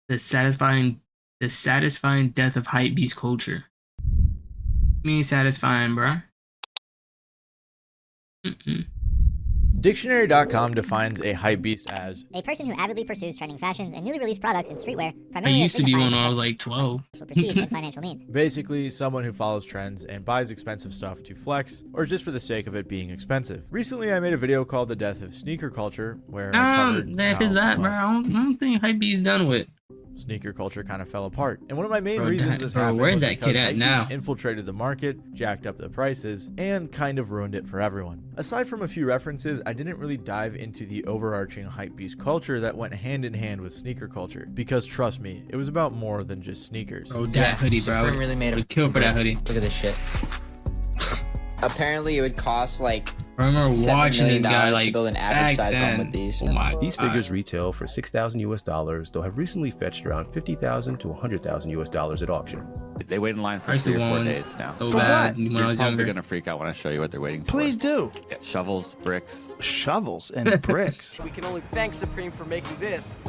The satisfying the satisfying death of hypebeast culture. Me satisfying, bruh. Dictionary.com defines a hypebeast as a person who avidly pursues trending fashions and newly released products in streetwear, I primarily used to be one when I was signifies like 12. social prestige and financial means. basically someone who follows trends and buys expensive stuff to flex or just for the sake of it being expensive. Recently, I made a video called The Death of Sneaker Culture where I covered That how, is that, bro. I don't think hypebeast done with. sneaker culture kind of fell apart. And one of my main Bro, reasons that- this bro, happened where's was that because kid at hypebeast now? infiltrated the market, jacked up the prices, and kind of ruined it for everyone. Aside from a few references, I didn't really dive into the overarching hypebeast culture that went hand in hand with sneaker culture. Because trust me, it was about more than just sneakers. Bro, that hoodie, bro. Supreme really made a would kill for that hoodie. Look at this shit. Apparently, it would cost like I remember $7 watching this million guy to like build an average back size home then. with these. Oh my These God. figures retail for $6,000 US, though have recently fetched around $50,000 to $100,000 US at auction. They wait in line for I used to 3 or 4 want days now. so For bad what? when I You're was probably younger. gonna freak out when I show you what they're waiting for. Please do. Yeah, shovels, bricks. Shovels and bricks. We can only thank Supreme for making this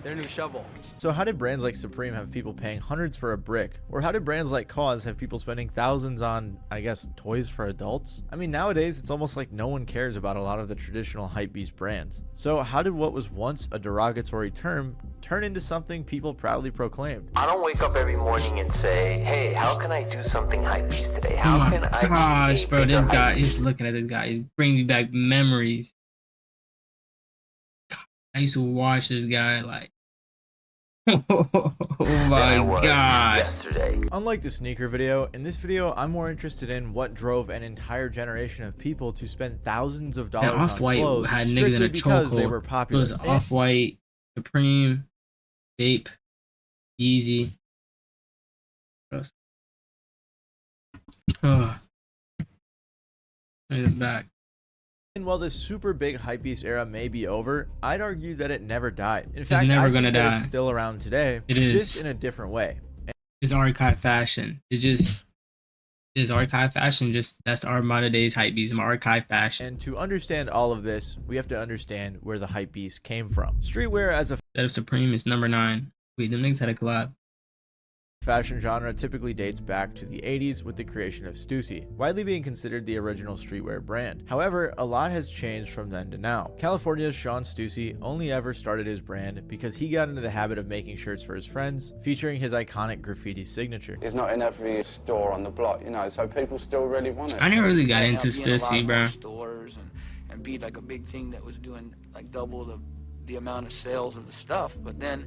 their new shovel. So how did brands like Supreme have people paying hundreds for a brick? Or how did brands like Cause have people spending thousands on, I guess, toys for adults? I mean, nowadays, it's almost like no one cares about a lot of the traditional hypebeast brands. So how did what was once a derogatory term turn into something people proudly proclaimed? I don't wake up every morning and say, hey, how can I do something hypebeast today? Oh How my can I gosh, be a bro, bigger this guy, hypebeast?" he's looking at this guy. He's bringing me back memories. I used to watch this guy like, oh Than my I was gosh. yesterday. Unlike the sneaker video, in this video, I'm more interested in what drove an entire generation of people to spend thousands of dollars on Off-White clothes had niggas in strictly a because they chokehold. were It popular. was Off-White, Supreme, Vape, Easy. What else? Oh. Look at the back. And while this super big hypebeast era may be over, I'd argue that it never died. In fact, never I gonna think that die. it's still around today, It just is. in a different way. It's archive fashion. It's just, it's archive fashion. Just, that's our modern days hypebeast, archive fashion. And to understand all of this, we have to understand where the hypebeast came from. Streetwear as a That of Supreme is number 9. Wait, them niggas had a collab. fashion genre typically dates back to the 80s with the creation of Stussy, widely being considered the original streetwear brand. However, a lot has changed from then to now. California's Sean Stussy only ever started his brand because he got into the habit of making shirts for his friends, featuring his iconic graffiti signature. It's not in every store on the block, you know, so people still really want it. I never really got into Be in a lot Stussy, more bro. stores and be like a big thing that was doing like double the amount of sales of the stuff. But then,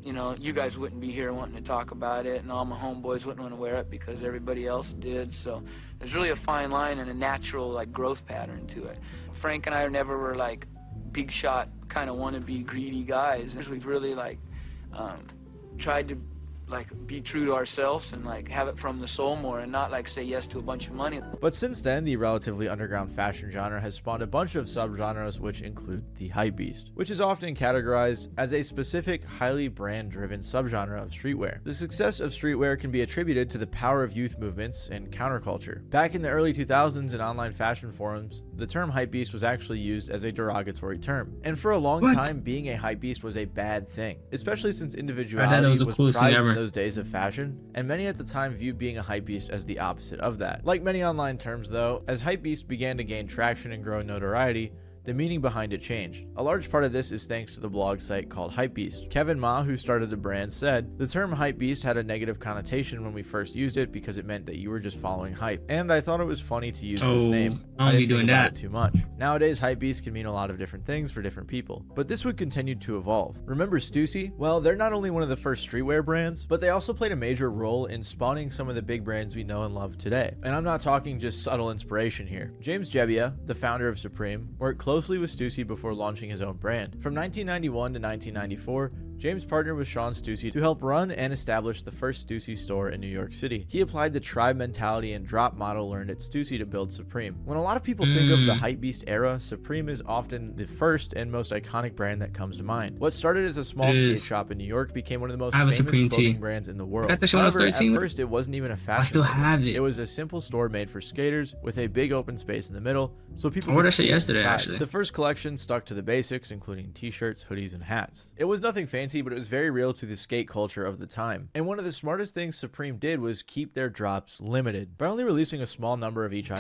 you know, you guys wouldn't be here wanting to talk about it, and all my homeboys wouldn't want to wear it because everybody else did. So there's really a fine line and a natural like growth pattern to it. Frank and I never were like big shot kind of want to be greedy guys. We've really like tried to like be true to ourselves and like have it from the soul more and not like say yes to a bunch of money. But since then, the relatively underground fashion genre has spawned a bunch of subgenres which include the hypebeast, which is often categorized as a specific, highly brand-driven subgenre of streetwear. The success of streetwear can be attributed to the power of youth movements and counterculture. Back in the early 2000s in online fashion forums, the term hypebeast was actually used as a derogatory term. And for a long time, being a hypebeast was a bad thing, especially since individuality was the was coolest thing prized in ever. those days of fashion, and many at the time viewed being a hypebeast as the opposite of that. Like many online terms though, as hypebeast began to gain traction and grow in notoriety, the meaning behind it changed. A large part of this is thanks to the blog site called Hypebeast. Kevin Ma, who started the brand, said, "The term hypebeast had a negative connotation when we first used it because it meant that you were just following hype. And I thought it was funny to use this name. I don't be didn't doing think about that. it too much." Nowadays, hypebeast can mean a lot of different things for different people, but this would continue to evolve. Remember Stussy? Well, they're not only one of the first streetwear brands, but they also played a major role in spawning some of the big brands we know and love today. And I'm not talking just subtle inspiration here. James Jebbia, the founder of Supreme, worked closely with Stussy before launching his own brand. From 1991 to 1994, James partnered with Sean Stussy to help run and establish the first Stussy store in New York City. He applied the tribe mentality and drop model learned at Stussy to build Supreme. When a lot of people think of the Hypebeast era, Supreme is often the first and most iconic brand that comes to mind. What started as a small skate shop in New York became one of the most famous clothing brands in the world. However, at first it wasn't even a fashion. I still have it. It was a simple store made for skaters with a big open space in the middle, so people I wore that shit yesterday, actually. The first collection stuck to the basics, including t-shirts, hoodies, and hats. It was nothing fancy, but it was very real to the skate culture of the time. And one of the smartest things Supreme did was keep their drops limited by only releasing a small number of each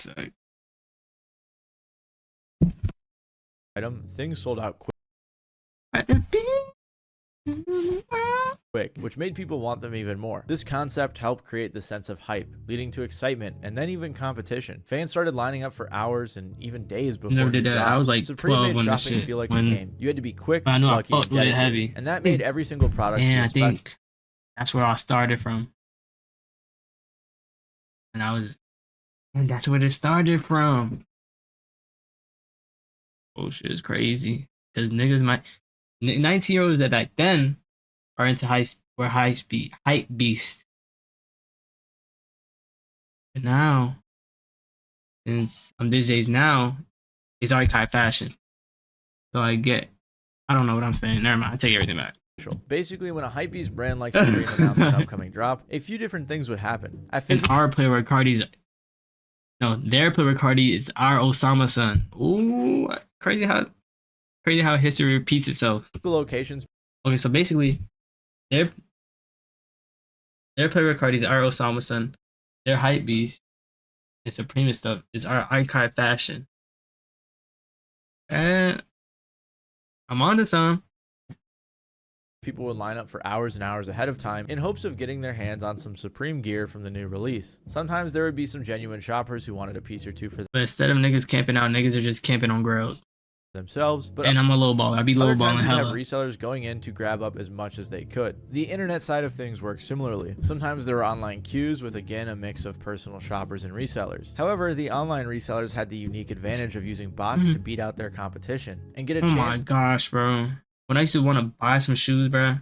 item. Things sold out quick, which made people want them even more. This concept helped create the sense of hype, leading to excitement and then even competition. Fans started lining up for hours and even days before. Never did that. I was like Supreme 12 made when shopping shit, feel like when a game. You had to be quick, I know lucky, I and fucked with it dedicated, heavy, and that made every single product. And I think that's where I started from. And that's where it started from. Oh shit, is crazy. Because niggas 19-year-olds that back then are into hype beast. But now, since I'm these days now, it's archive fashion. So I don't know what I'm saying. Never mind, I take everything back. Basically, when a Hypebeast brand like Supreme announced an upcoming drop, a few different things would happen. And our Playboy Cardi's, no, their Playboy Cardi is our Osama son. Ooh, crazy how history repeats itself. Locations. Okay, so basically, their Playboy Cardi is our Osama son. Their Hypebeast and Supreme stuff is our archive fashion. And I'm on to some. People would line up for hours and hours ahead of time in hopes of getting their hands on some Supreme gear from the new release. Sometimes there would be some genuine shoppers who wanted a piece or two for But instead of niggas camping out, niggas are just camping on Grail themselves, but and I'm a low baller. I be low balling have hella. resellers going in to grab up as much as they could. The internet side of things works similarly. Sometimes there were online queues with again a mix of personal shoppers and resellers. However, the online resellers had the unique advantage of using bots to beat out their competition and get a chance. Oh my gosh, bro. When I used to want to buy some shoes, bro,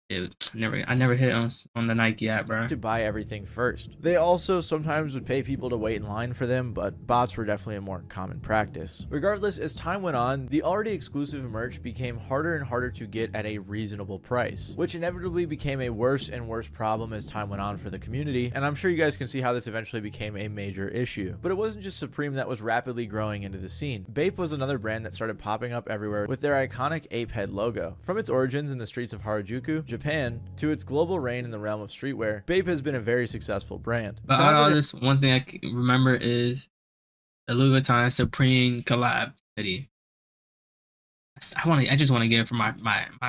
I never hit on the Nike app, bro. To buy everything first. They also sometimes would pay people to wait in line for them, but bots were definitely a more common practice. Regardless, as time went on, the already exclusive merch became harder and harder to get at a reasonable price, which inevitably became a worse and worse problem as time went on for the community, and I'm sure you guys can see how this eventually became a major issue. But it wasn't just Supreme that was rapidly growing into the scene. Bape was another brand that started popping up everywhere with their iconic ape head logo. From its origins in the streets of Harajuku, Japan, to its global reign in the realm of streetwear, Bape has been a very successul brand. But out of all this, one thing I can remember is the Louis Vuitton Supreme collab hoodie. I just want to get it for my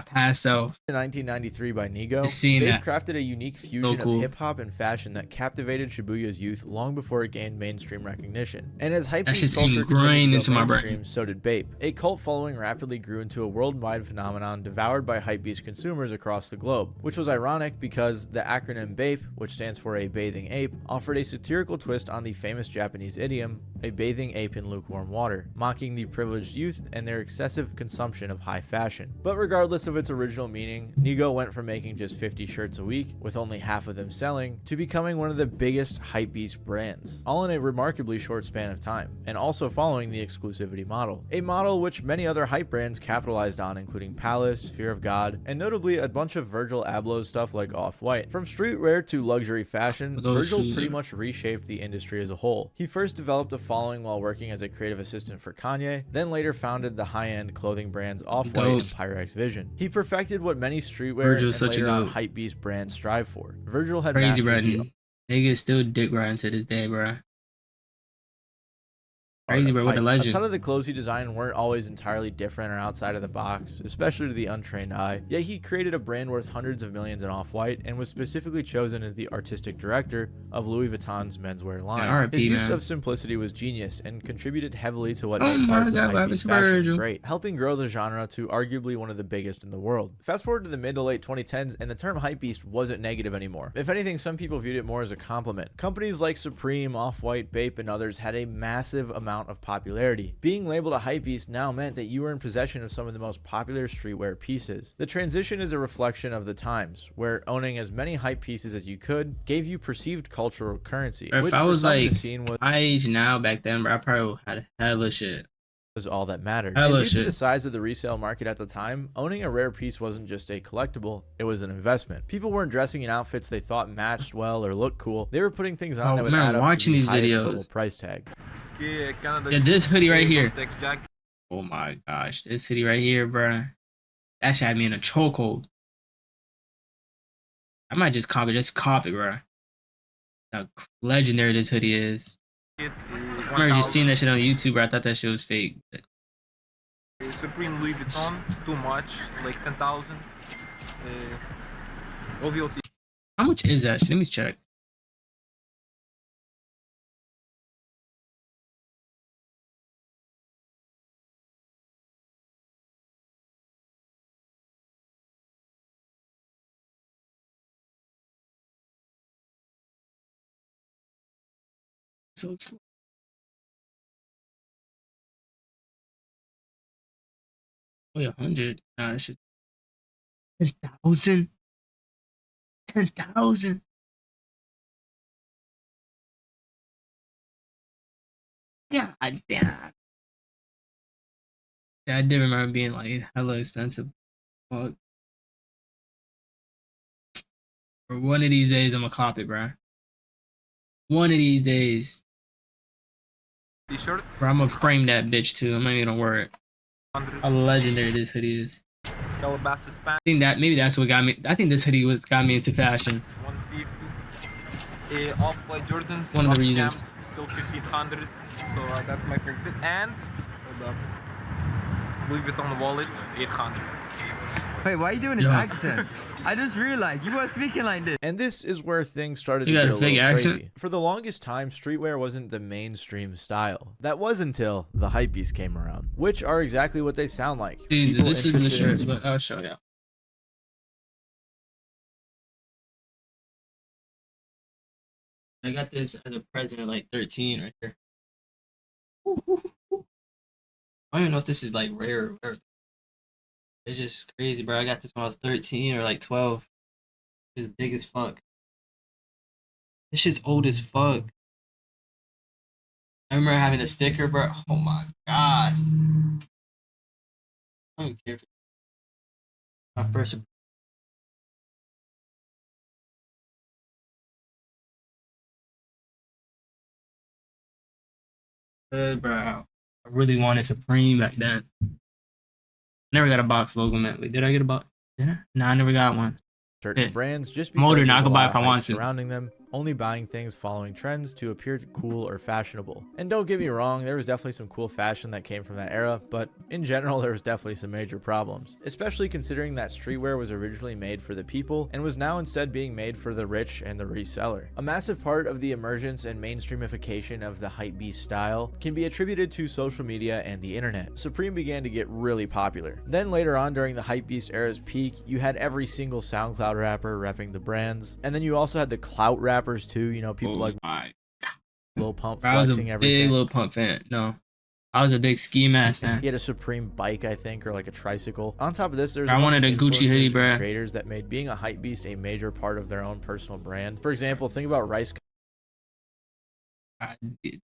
past self. In 1993 by Nigo, Bape crafted a unique fusion of hip-hop and fashion that captivated Shibuya's youth long before it gained mainstream recognition. And as Hypebeast culture ingrained into my brain, so did Bape. A cult following rapidly grew into a worldwide phenomenon devoured by Hypebeast consumers across the globe, which was ironic because the acronym Bape, which stands for a bathing ape, offered a satirical twist on the famous Japanese idiom, a bathing ape in lukewarm water, mocking the privileged youth and their excessive consumption of high fashion. But regardless of its original meaning, Nigo went from making just 50 shirts a week, with only half of them selling, to becoming one of the biggest Hypebeast brands, all in a remarkably short span of time, and also following the exclusivity model. A model which many other hype brands capitalized on, including Palace, Fear of God, and notably a bunch of Virgil Abloh's stuff like Off-White. From streetwear to luxury fashion, Virgil pretty much reshaped the industry as a whole. He first developed a following while working as a creative assistant for Kanye, then later founded the high-end clothing brands Off-White and Pyrex Vision. He perfected what many streetwear and later on Hypebeast brands strive for. Virgil had crazy, bro. Niggas still dick riding to this day, bro. Crazy, bro. What a legend. A ton of the clothes he designed weren't always entirely different or outside of the box, especially to the untrained eye. Yet he created a brand worth hundreds of millions in Off-White and was specifically chosen as the artistic director of Louis Vuitton's menswear line. His use of simplicity was genius and contributed heavily to what made parts of Hypebeast fashion great, helping grow the genre to arguably one of the biggest in the world. Fast forward to the mid to late 2010s, and the term Hypebeast wasn't negative anymore. If anything, some people viewed it more as a compliment. Companies like Supreme, Off-White, Bape, and others had a massive amount amount of popularity. Being labeled a hypebeast now meant that you were in possession of some of the most popular streetwear pieces. The transition is a reflection of the times, where owning as many hype pieces as you could gave you perceived cultural currency. If Which I for was some of like the scene my age now back then, bro, I probably had hella shit. was all that mattered. Hella And due shit. to the size of the resale market at the time, owning a rare piece wasn't just a collectible, it was an investment. People weren't dressing in outfits they thought matched well or looked cool. They were putting things on that would add up watching to the these highest videos. total price tag. Yeah, this hoodie right here. Oh my gosh, this hoodie right here, bro. That shit had me in a chokehold. I might just copy it, bro. How legendary this hoodie is. I remember just seeing that shit on YouTube, bro. I thought that shit was fake. Supreme Louis Vuitton, too much, like 10,000. OVOT. How much is that shit? Let me check. So slow. Oh yeah, 100. Nah, that shit. 10,000. 10,000. God damn. Yeah, I did remember being like hella expensive. Fuck. For one of these days, I'm gonna cop it, bro. One of these days. T-shirt. Bro, I'm gonna frame that bitch too. I'm not even gonna wear it. How legendary this hoodie is. Calabasas pants. I think that maybe that's what got me. I think this hoodie got me into fashion. 150. Off-white Jordans. One of the off reasons. scam, still 1,500. So that's my favorite fit. And hold up. Louis Vuitton wallet, 800. Wait, why are you doing this accent? I just realized you were speaking like this. And this is where things started to You get got a a fake little accent? crazy. For the longest time, streetwear wasn't the mainstream style. That was until the hypebeast came around, which are exactly what they sound like. Dude, People this is the interested in shirt, but I'll show you. I got this as a present at like 13 right here. I don't even know if this is like rare or whatever. It's just crazy, bro. I got this when I was 13 or like 12. It's big as fuck. This shit's old as fuck. I remember having the sticker, bro. Oh my god. I don't care if my first. Good, bro. I really wanted Supreme back then. Never got a box logo, man. Wait, did I get a box? Did I? No, I never got one. certain Yeah. brands just I'm older because now, I there's a can buy lot if I of want hype to. surrounding them, only buying things following trends to appear cool or fashionable. And don't get me wrong, there was definitely some cool fashion that came from that era, but in general there was definitely some major problems, especially considering that streetwear was originally made for the people and was now instead being made for the rich and the reseller. A massive part of the emergence and mainstreamification of the hypebeast style can be attributed to social media and the internet. Supreme began to get really popular. Then later on during the hypebeast era's peak, you had every single SoundCloud rapper repping the brands, and then you also had the clout rappers too, you know, people like Lil Pump I was flexing a everything. big Lil Pump fan. No, I was a big Ski Mask fan. He had a Supreme bike, I think, or like a tricycle. On top of this, there's I wanted a Gucci hoodie, bruh. creators that made being a hypebeast a major part of their own personal brand. For example, think about Rice.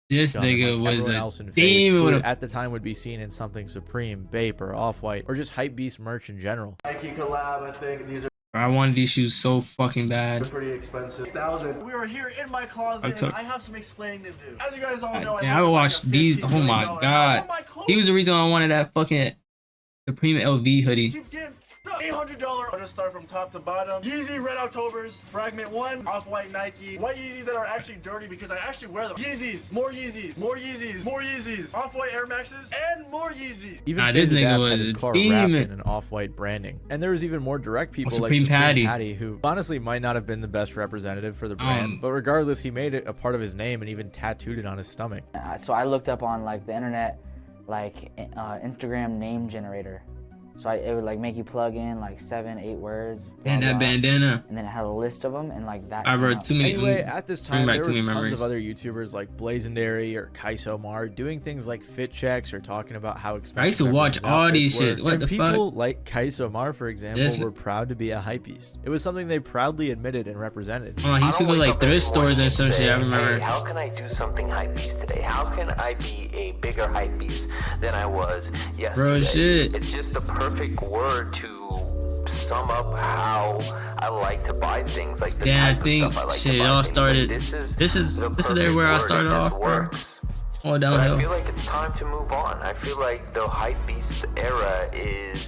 This nigga was everyone a else in demon who with a at the time would be seen in something Supreme, Bape, or Off-White, or just hypebeast merch in general. Nike collab, I think these are I wanted these shoes so fucking bad. pretty expensive. 1,000. We are here in my closet, and I have some explaining to do. As you guys all know, I would watch these. Oh my god, he was the reason I wanted that fucking Supreme LV hoodie. Keeps getting $800. I'll just start from top to bottom. Yeezy Red Octobers, Fragment 1, Off-White Nike. White Yeezys that are actually dirty because I actually wear them. Yeezys, more Yeezys, more Yeezys, more Yeezys. Off-White Air Maxes, and more Yeezys. Even this Fizz nigga Adapt was had his a car wrapped demon. in an Off-White branding. And there was even more direct people like Supreme Supreme Patty. who honestly might not have been the best representative for the brand, but regardless, he made it a part of his name and even tattooed it on his stomach. So I looked up on like the internet, like Instagram name generator, So it would like make you plug in like 7, 8 words. And that bandana. And then it had a list of them, and like that. I wrote too many. Anyway, at this time, there was tons memories. of other YouTubers like Blazendary or Kaisomar doing things like fit checks or talking about how expensive. I used to watch all these shit. What the fuck? People like Kaisomar, for example, were proud to be a hypebeast. It was something they proudly admitted and represented. Oh, he used to go like thrift stores and some shit. I remember. Hey, how can I do something hypebeast today? How can I be a bigger hypebeast than I was yesterday? Bro, shit. It's just the perfect word to sum up how I like to buy things. Like the yeah, I type think of stuff I like shit. to It buy all things. started. Like, This is where I started off, bro. All But downhill. I feel like it's time to move on. I feel like the hypebeast era is.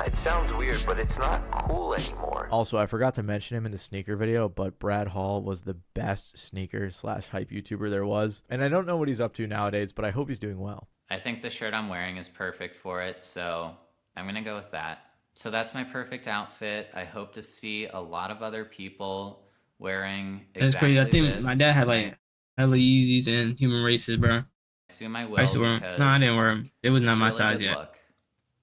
It sounds weird, but it's not cool anymore. Also, I forgot to mention him in the sneaker video, but Brad Hall was the best sneaker / hype YouTuber there was. And I don't know what he's up to nowadays, but I hope he's doing well. I think the shirt I'm wearing is perfect for it, so I'm gonna go with that. So that's my perfect outfit. I hope to see a lot of other people wearing That's exactly crazy. I think this. my dad had like hella Yeezys and Human Races, bro. I assume I will. I used to wear them. No, I didn't wear them. It was not my really size good yet. look.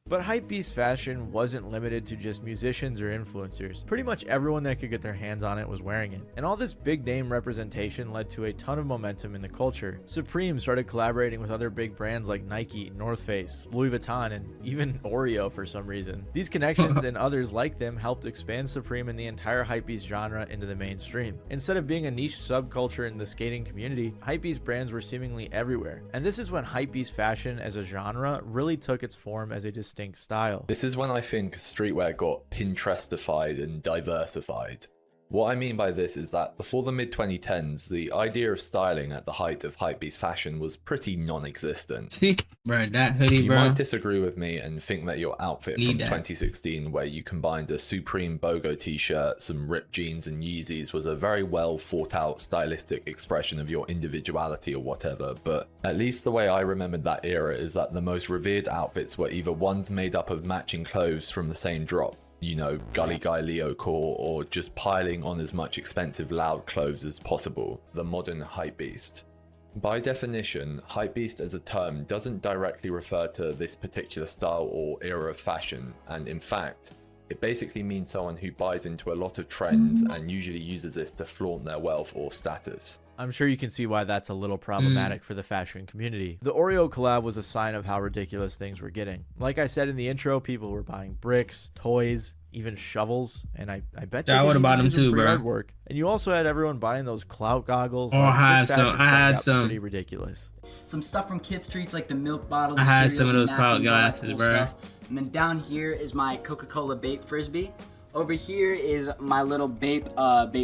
But hypebeast fashion wasn't limited to just musicians or influencers. Pretty much everyone that could get their hands on it was wearing it. And all this big name representation led to a ton of momentum in the culture. Supreme started collaborating with other big brands like Nike, North Face, Louis Vuitton, and even Oreo for some reason. These connections and others like them helped expand Supreme and the entire hypebeast genre into the mainstream. Instead of being a niche subculture in the skating community, hypebeast brands were seemingly everywhere. And this is when hypebeast fashion as a genre really took its form as a distinct style. This is when I think streetwear got Pinterestified and diversified. What I mean by this is that before the mid-2010s, the idea of styling at the height of hypebeast fashion was pretty non-existent. See, bro, that hoodie, You bro. might disagree with me and think that your outfit Need from that. 2016, where you combined a Supreme BOGO t-shirt, some ripped jeans and Yeezys, was a very well thought out stylistic expression of your individuality or whatever, but at least the way I remembered that era is that the most revered outfits were either ones made up of matching clothes from the same drop, you know, Gully Guy Leo core, or just piling on as much expensive loud clothes as possible, the modern hypebeast. By definition, hypebeast as a term doesn't directly refer to this particular style or era of fashion, and in fact, it basically means someone who buys into a lot of trends and usually uses this to flaunt their wealth or status. I'm sure you can see why that's a little problematic for the fashion community. The Oreo collab was a sign of how ridiculous things were getting. Like I said in the intro, people were buying bricks, toys, even shovels, and I bet Yeah, I would have bought them too, for bro. yard work. And you also had everyone buying those clout goggles. Oh, I had this some. fashion I trend had got some. Pretty ridiculous. Some stuff from Kip Streets like the milk bottle. I the had cereal, some of the those clout napkins, all that glasses, cool bro. stuff. And then down here is my Coca-Cola Bape Frisbee. Over here is my little Bape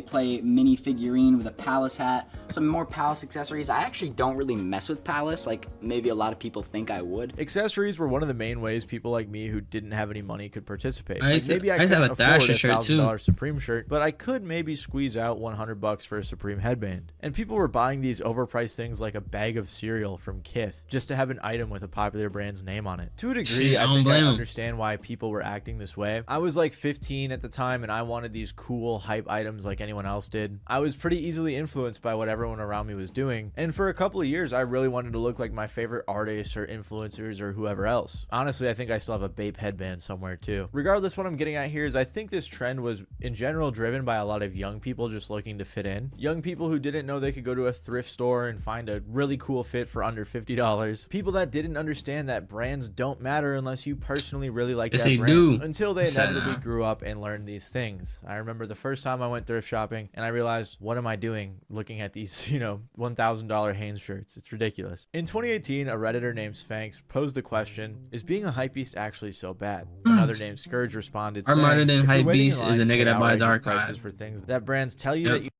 Play mini figurine with a Palace hat. Some more Palace accessories. I actually don't really mess with Palace like maybe a lot of people think I would. Accessories were one of the main ways people like me who didn't have any money could participate. I used to- maybe I used to have couldn't a Thrasher afford shirt, too. $1,000 Supreme shirt, but I could maybe squeeze out $100 for a Supreme headband. And people were buying these overpriced things like a bag of cereal from Kith just to have an item with a popular brand's name on it. To a degree, Shit, I I don't think I blame 'em. understand why people were acting this way. I was like 15 at the time and I wanted these cool hype items like anyone else did. I was pretty easily influenced by what everyone around me was doing, and for a couple of years I really wanted to look like my favorite artists or influencers or whoever else. Honestly, I think I still have a Bape headband somewhere too. Regardless, what I'm getting at here is I think this trend was in general driven by a lot of young people just looking to fit in. Young people who didn't know they could go to a thrift store and find a really cool fit for under $50. People that didn't understand that brands don't matter unless you personally really like Yes, that they brand. do. Until they Sad inevitably now. grew up and learned these things. I remember the first time I went thrift shopping and I realized, what am I doing looking at these, $1,000 Hanes shirts? It's ridiculous. In 2018, a Redditor named Sphinx posed the question, is being a hypebeast actually so bad? Another named Scourge responded, Our saying, modern day "If you're waiting in hypebeast line is a to nigga pay that buys outrageous archive." prices for things that brands tell you Yep. that you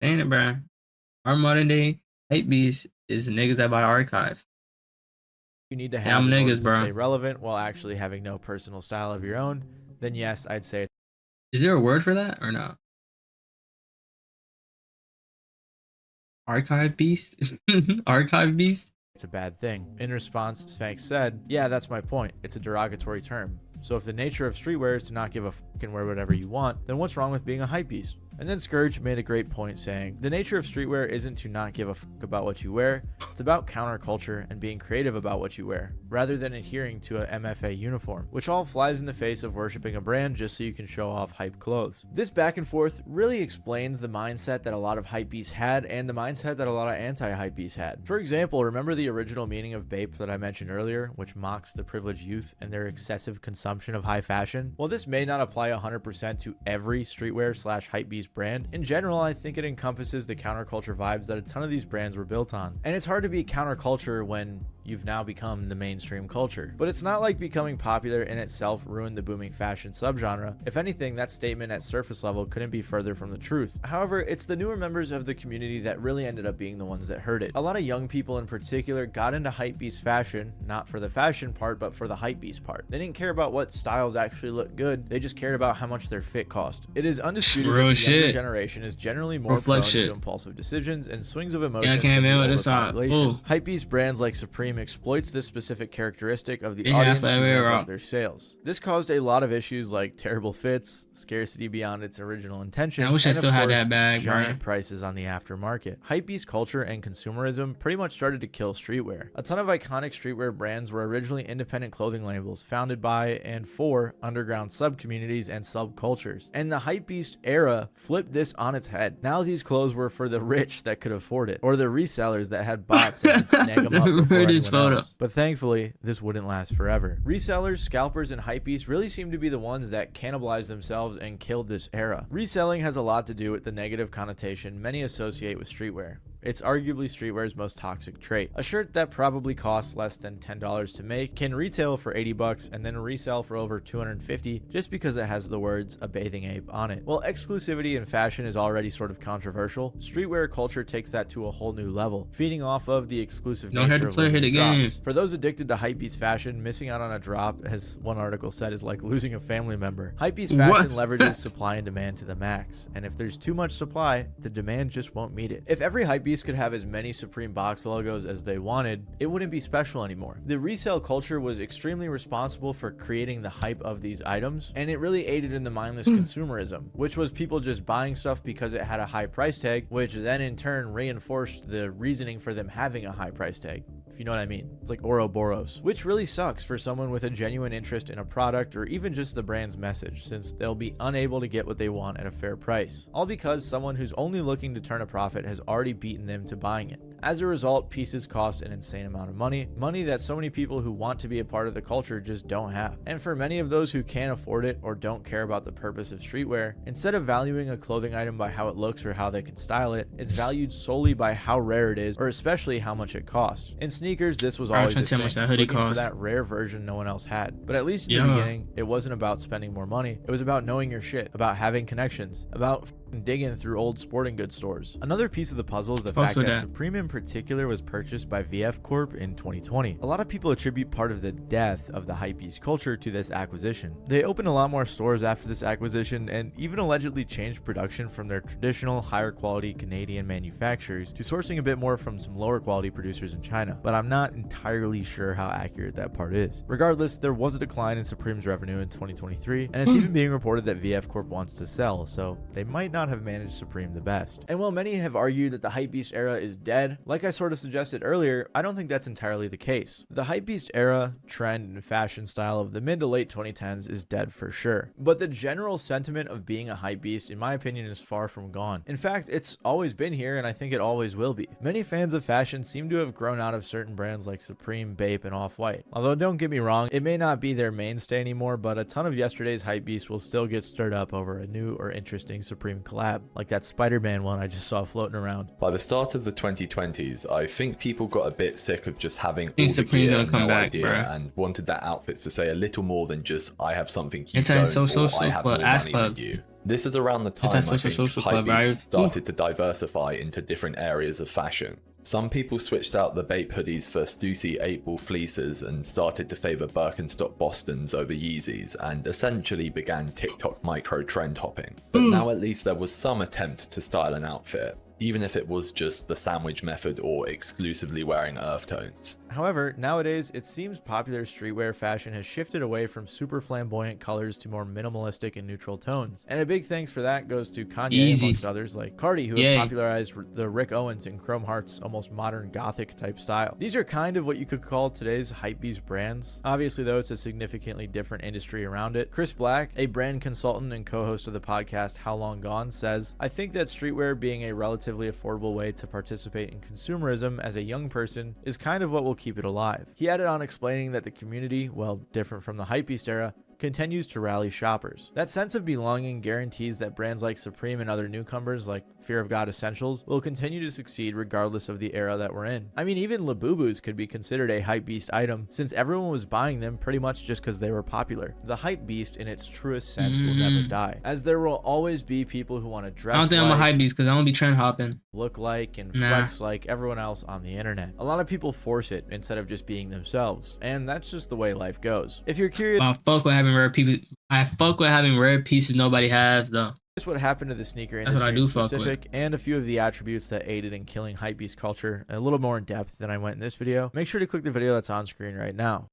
Saying it, bro. Our modern day hypebeast is the niggas that buy archive. need to Yeah, have I'm in order niggas, to bro. stay relevant while actually having no personal style of your own, then yes, I'd say Is there a word for that or not? Archive beast? Archive beast? it's a bad thing. In response, Sphinx said, yeah, that's my point. It's a derogatory term. So if the nature of streetwear is to not give a fuck and wear whatever you want, then what's wrong with being a hypebeast? And then Scourge made a great point saying, the nature of streetwear isn't to not give a fuck about what you wear, it's about counterculture and being creative about what you wear, rather than adhering to a MFA uniform, which all flies in the face of worshiping a brand just so you can show off hype clothes. This back and forth really explains the mindset that a lot of hypebeasts had and the mindset that a lot of anti-hypebeasts had. For example, remember the original meaning of BAPE that I mentioned earlier, which mocks the privileged youth and their excessive consumption of high fashion? Well, this may not apply 100% to every streetwear / hypebeast brand. In general, I think it encompasses the counterculture vibes that a ton of these brands were built on. And it's hard to be counterculture when you've now become the mainstream culture. But it's not like becoming popular in itself ruined the booming fashion subgenre. If anything, that statement at surface level couldn't be further from the truth. However, it's the newer members of the community that really ended up being the ones that heard it. A lot of young people in particular got into hypebeast fashion, not for the fashion part, but for the hypebeast part. They didn't care about what styles actually looked good, they just cared about how much their fit cost. It is undisputed that the younger generation is generally more prone to impulsive decisions and swings of emotions than the older population. Hypebeast brands like Supreme exploits this specific characteristic of the audience to ramp up their sales. This caused a lot of issues like terrible fits, scarcity beyond its original intention, I wish I still had that bag, giant prices on the aftermarket. Hypebeast culture and consumerism pretty much started to kill streetwear. A ton of iconic streetwear brands were originally independent clothing labels founded by and for underground sub-communities and subcultures. And the Hypebeast era flipped this on its head. Now these clothes were for the rich that could afford it, or the resellers that had bots and could snag them up before anyone else. But thankfully, this wouldn't last forever. Resellers, scalpers, and hypebeasts really seem to be the ones that cannibalized themselves and killed this era. Reselling has a lot to do with the negative connotation many associate with streetwear. It's arguably streetwear's most toxic trait. A shirt that probably costs less than $10 to make can retail for 80 bucks and then resell for over 250 just because it has the words "a bathing ape" on it. While exclusivity in fashion is already sort of controversial, streetwear culture takes that to a whole new level, feeding off of the exclusive nature of limited drops. For those addicted to hypebeast fashion, missing out on a drop, as one article said, is like losing a family member. Hypebeast fashion leverages supply and demand to the max, and if there's too much supply, the demand just won't meet it. If every hypebeast could have as many Supreme box logos as they wanted, it wouldn't be special anymore. The resale culture was extremely responsible for creating the hype of these items, and it really aided in the mindless consumerism, which was people just buying stuff because it had a high price tag, which then in turn reinforced the reasoning for them having a high price tag. If you know what I mean. It's like Ouroboros, which really sucks for someone with a genuine interest in a product or even just the brand's message, since they'll be unable to get what they want at a fair price. All because someone who's only looking to turn a profit has already beaten them to buying it. As a result, pieces cost an insane amount of money that so many people who want to be a part of the culture just don't have. And for many of those who can't afford it or don't care about the purpose of streetwear, instead of valuing a clothing item by how it looks or how they can style it, it's valued solely by how rare it is or especially how much it costs. In sneakers, this was always a thing, looking for that rare version no one else had. But at least in the beginning, it wasn't about spending more money. It was about knowing your shit, about having connections, about digging through old sporting goods stores. Another piece of the puzzle is the fact that Supreme in particular was purchased by VF Corp in 2020. A lot of people attribute part of the death of the hypebeast culture to this acquisition. They opened a lot more stores after this acquisition and even allegedly changed production from their traditional higher quality Canadian manufacturers to sourcing a bit more from some lower quality producers in China, but I'm not entirely sure how accurate that part is. Regardless, there was a decline in Supreme's revenue in 2023, and it's even being reported that VF Corp wants to sell, so they might not have managed Supreme the best. And while many have argued that the hypebeast era is dead, like I sort of suggested earlier, I don't think that's entirely the case. The hypebeast era, trend, and fashion style of the mid to late 2010s is dead for sure. But the general sentiment of being a hypebeast, in my opinion, is far from gone. In fact, it's always been here, and I think it always will be. Many fans of fashion seem to have grown out of certain brands like Supreme, BAPE, and Off-White. Although don't get me wrong, it may not be their mainstay anymore, but a ton of yesterday's hypebeasts will still get stirred up over a new or interesting Supreme collab, like that Spider-Man one I just saw floating around. By the start of the 2020s, I think people got a bit sick of just having all the gear and no idea, and wanted their outfits to say a little more than just "I have something you don't," or "I have more money than you." This is around the time I think Hypebeast started to diversify into different areas of fashion. Some people switched out the BAPE hoodies for Stussy 8-ball fleeces and started to favour Birkenstock Bostons over Yeezys, and essentially began TikTok micro trend hopping. But now at least there was some attempt to style an outfit. even if it was just the sandwich method or exclusively wearing earth tones. However, nowadays, it seems popular streetwear fashion has shifted away from super flamboyant colors to more minimalistic and neutral tones. And a big thanks for that goes to Kanye, amongst others, like Cardi, who have popularized the Rick Owens and Chrome Heart's almost modern gothic type style. These are kind of what you could call today's Hypebeast brands. Obviously, though, it's a significantly different industry around it. Chris Black, a brand consultant and co-host of the podcast How Long Gone, says, "I think that streetwear being a relatively affordable way to participate in consumerism as a young person is kind of what will keep it alive." He added on explaining that the community, well, different from the Hypebeast era, continues to rally shoppers. That sense of belonging guarantees that brands like Supreme and other newcomers like Fear of God Essentials will continue to succeed regardless of the era that we're in. I mean, even Labubus could be considered a Hypebeast item since everyone was buying them pretty much just because they were popular. The Hypebeast in its truest sense will never die, as there will always be people who want to dress I don't think I'm a Hypebeast because I don't be trend hopping. Look like and flex like everyone else on the internet. A lot of people force it instead of just being themselves, and that's just the way life goes. If you're curious, I fuck with having rare pieces. I fuck with having rare pieces nobody has though. Here's what happened to the sneaker industry in specific, and a few of the attributes that aided in killing Hypebeast culture a little more in depth than I went in this video. Make sure to click the video that's on screen right now.